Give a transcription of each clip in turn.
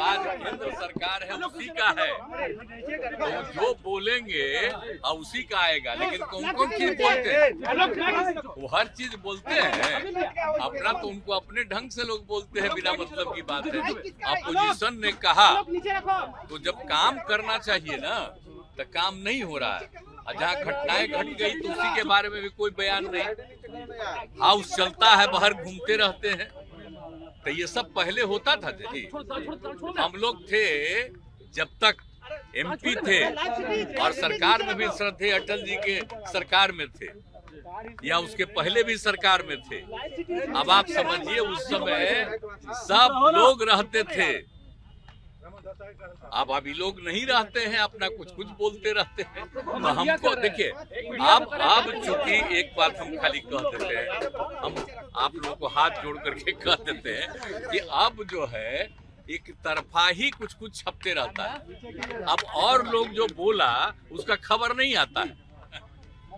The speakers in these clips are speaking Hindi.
राज केंद्र सरकार है उसी का है, तो जो बोलेंगे उसी का आएगा। लेकिन कौन कौन चीज बोलते हैं, वो हर चीज बोलते हैं अपना, तो उनको अपने ढंग से लोग बोलते हैं, बिना मतलब की बात है। अपोजिशन ने कहा तो जब काम करना चाहिए ना, तो काम नहीं हो रहा है। जहाँ घटनाएं घट गई तो उसी के बारे में भी कोई बयान नहीं। हाउस चलता है, बाहर घूमते रहते हैं, तो ये सब पहले होता था जी। हम लोग थे जब तक एमपी थे और सरकार में भी थे, अटल जी के सरकार में थे या उसके पहले भी सरकार में थे। अब आप समझिए उस समय सब लोग रहते थे, अब अभी लोग नहीं रहते हैं, अपना कुछ कुछ बोलते रहते हैं। तो हमको देखिए, अब चूंकि एक बात हम खाली कह देते हैं, हम आप लोगों को हाथ जोड़ करके कह देते हैं कि अब जो है एक तरफा ही कुछ कुछ छपते रहता है। अब और लोग जो बोला उसका खबर नहीं आता है,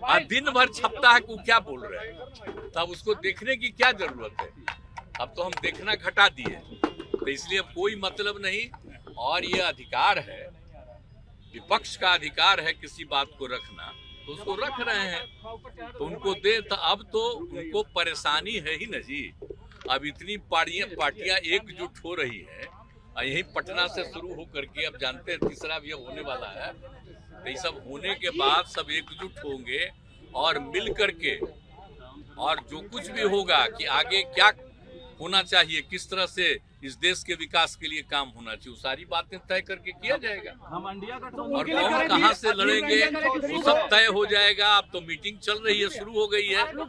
और दिन भर छपता है कि क्या बोल रहे हैं, तब उसको देखने की क्या जरूरत है। अब तो हम देखना घटा दिए, तो इसलिए कोई मतलब नहीं। और ये अधिकार है, विपक्ष का अधिकार है किसी बात को रखना, तो उसको रख रहे हैं, तो उनको दे। तो अब तो उनको परेशानी है ही न जी। अब इतनी पार्टियां एकजुट हो रही है, यही पटना से शुरू होकर के अब जानते हैं तीसरा भी अब होने वाला है। तो ये सब होने के बाद सब एकजुट होंगे और मिल करके, और जो कुछ भी होगा कि आगे क्या होना चाहिए, किस तरह से इस देश के विकास के लिए काम होना चाहिए, सारी बातें तय करके किया जाएगा। और कौन कहां से लड़ेंगे वो सब तय हो जाएगा। अब तो मीटिंग चल रही है, शुरू हो गई है, तो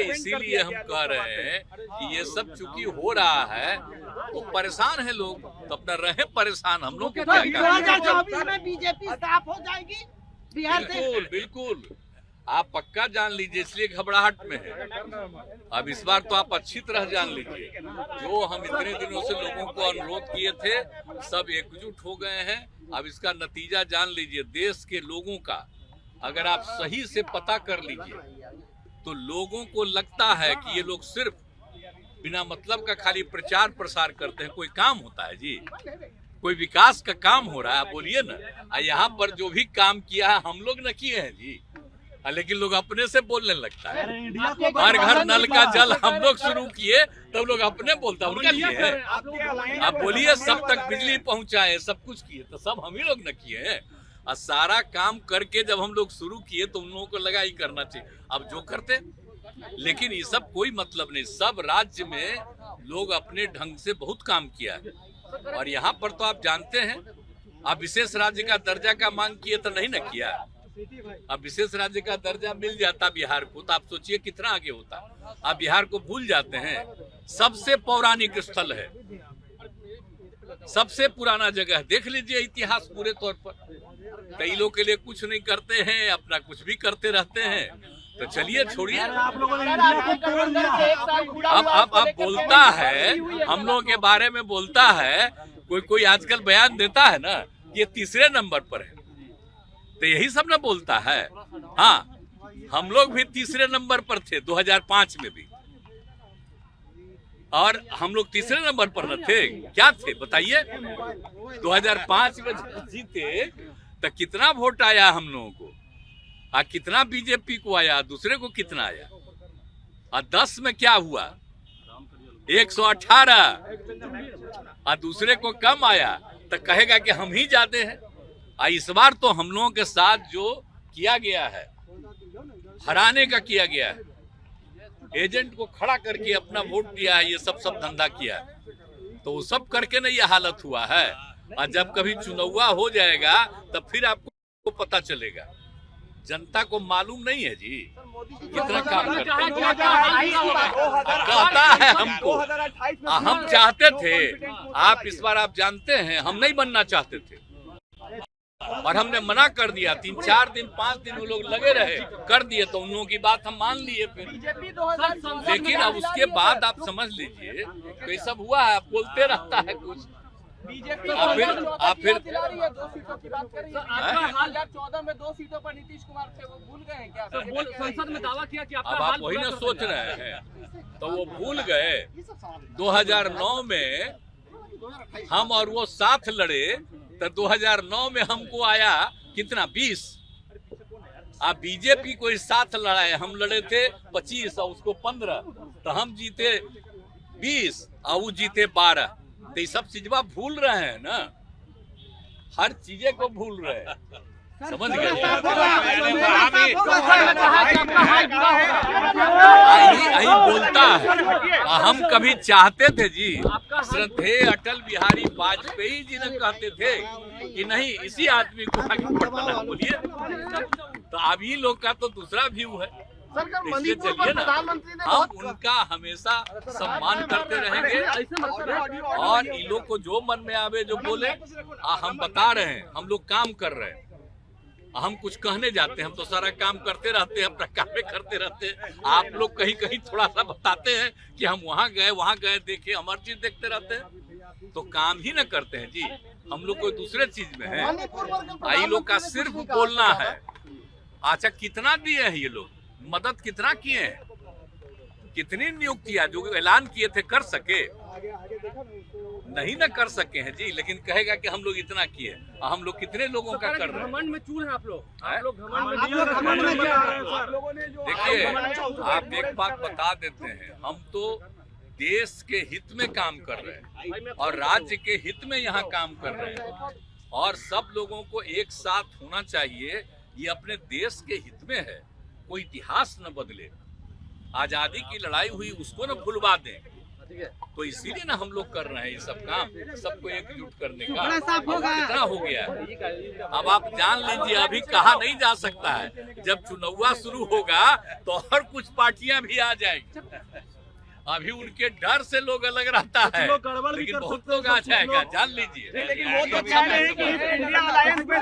इसीलिए हम कह रहे हैं कि ये सब चूंकि हो रहा है तो परेशान है लोग, तो अपना रहे परेशान। हम लोग क्या में बीजेपी साफ हो जाएगी बिहार से। बिल्कुल बिल्कुल, आप पक्का जान लीजिए, इसलिए घबराहट में है। अब इस बार तो आप अच्छी तरह जान लीजिए, जो हम इतने दिनों से लोगों को अनुरोध किए थे सब एकजुट हो गए हैं। अब इसका नतीजा जान लीजिए, देश के लोगों का अगर आप सही से पता कर लीजिए तो लोगों को लगता है कि ये लोग सिर्फ बिना मतलब का खाली प्रचार प्रसार करते हैं। कोई काम होता है जी, कोई विकास का काम हो रहा है, बोलिए ना। यहाँ पर जो भी काम किया है हम लोग न किए हैं जी, लेकिन लोग अपने से बोलने लगता है। हर घर नल का जल हम लोग शुरू किए, तब लोग अपने बोलता उनका लिए है। अब बोलिए सब तक बिजली पहुंचाए, सब कुछ किए, तो सब हम ही लोग न किए हैं। और सारा काम करके जब हम लोग शुरू किए तो उन लोगों को लगा ही करना चाहिए, अब जो करते। लेकिन ये सब कोई मतलब नहीं, सब राज्य में लोग अपने ढंग से बहुत काम किया है। और यहाँ पर तो आप जानते हैं, आप विशेष राज्य का दर्जा का मांग किए तो नहीं न किया। अब विशेष राज्य का दर्जा मिल जाता बिहार को, तो आप सोचिए कितना आगे होता। आप बिहार को भूल जाते हैं, सबसे पौराणिक स्थल है, सबसे पुराना जगह। देख लीजिए इतिहास पूरे तौर पर। कई लोग के लिए कुछ नहीं करते हैं, अपना कुछ भी करते रहते हैं। तो चलिए छोड़िए, अब बोलता है, हम लोगों के बारे में बोलता है, कोई आजकल बयान देता है ना, ये तीसरे नंबर पर है, तो यही सब ना बोलता है। हाँ, हम लोग भी तीसरे नंबर पर थे 2005 में भी, और हम लोग तीसरे नंबर पर न थे, क्या थे बताइए। 2005 में जीते तो कितना वोट आया हम लोगों को, और कितना बीजेपी को आया, दूसरे को कितना आया। और 10 में क्या हुआ, 118, और दूसरे को कम आया, तो कहेगा कि हम ही जाते हैं। इस बार तो हम लोगों के साथ जो किया गया है, हराने का किया गया है, एजेंट को खड़ा करके अपना वोट दिया है, ये सब धंधा किया है, तो वो सब करके ना ये हालत हुआ है। और जब कभी चुनाव हो जाएगा तब फिर आपको पता चलेगा। जनता को मालूम नहीं है जी कितना काम करते हैं। कहता है हमको, हम चाहते थे, आप इस बार आप जानते हैं हम नहीं बनना चाहते थे, और हमने मना कर दिया। 3-4 दिन 5 दिन वो लोग लगे रहे, कर दिए, तो उन लोगों की बात हम मान लिए फिर। लेकिन अब उसके बाद आप समझ लीजिए तो ये सब हुआ है, बोलते रहता है कुछ, बीजेपी आप फिर दिला रही है, 2 सीटों की बात कर रही है। आपका हाल 2014 में 2 सीटों पर नीतीश कुमार थे, वो भूल गए हैं क्या? संसद में दावा किया कि अब आप वही ना सोच रहे हैं, तो वो भूल गए 2009 में हम और वो साथ लड़े, तो 2009 में हमको आया कितना 20। आप बीजेपी को इस साथ लड़ाए, हम लड़े थे 25 और उसको 15, तो हम जीते 20 और वो जीते 12। तो ये सब चीजवा भूल रहे हैं ना, हर चीजें को भूल रहे हैं, समझ गए? यही बोलता है। हम कभी चाहते थे जी, श्रद्धेय अटल बिहारी वाजपेयी जी ने कहते थे कि नहीं इसी आदमी को आगे बढ़ाना। बोलिए, तो अभी लोग का तो दूसरा व्यू है, इसलिए चलिए ना, हम उनका हमेशा सम्मान करते रहेंगे और इन लोग को जो मन में आवे जो बोले, हम बता रहे हैं, हम लोग काम कर रहे हैं, हम कुछ कहने जाते हैं, हम तो सारा काम करते रहते हैं, अपना काम में करते रहते हैं। आप लोग कहीं कहीं थोड़ा सा बताते हैं कि हम वहाँ गए देखे, हम हर चीज देखते रहते हैं, तो काम ही न करते हैं जी। हम लोग कोई दूसरे चीज में है, आई लोग का सिर्फ बोलना है। अच्छा, कितना दिए हैं ये लोग, मदद कितना किए हैं, कितनी नियुक्तियां जो ऐलान किए थे कर सके? नहीं ना कर सके हैं जी, लेकिन कहेगा कि हम लोग इतना किए, हम लोग कितने लोगों का कर रहे हैं। घमंड में चूर हैं आप लोग देखिए, आप एक बात बता देते हैं, हम तो देश के हित में काम कर रहे हैं और राज्य के हित में यहाँ काम कर रहे हैं, और सब लोगों को एक साथ होना चाहिए। ये अपने देश के हित में है, कोई इतिहास न बदले, आजादी की लड़ाई हुई उसको न भुलवा दें। तो इसीलिए ना हम लोग कर रहे हैं ये सब काम, सबको एकजुट करने का। कितना हो गया है, अब आप जान लीजिए, अभी कहा नहीं जा सकता है, जब चुनाव शुरू होगा तो और कुछ पार्टियां भी आ जाएंगी। अभी उनके डर से लोग अलग रहता है, लेकिन बहुत लोग आ जाएगा, जान लीजिए। लेकिन वो तो कह रहे हैं कि इंडिया अलायंस में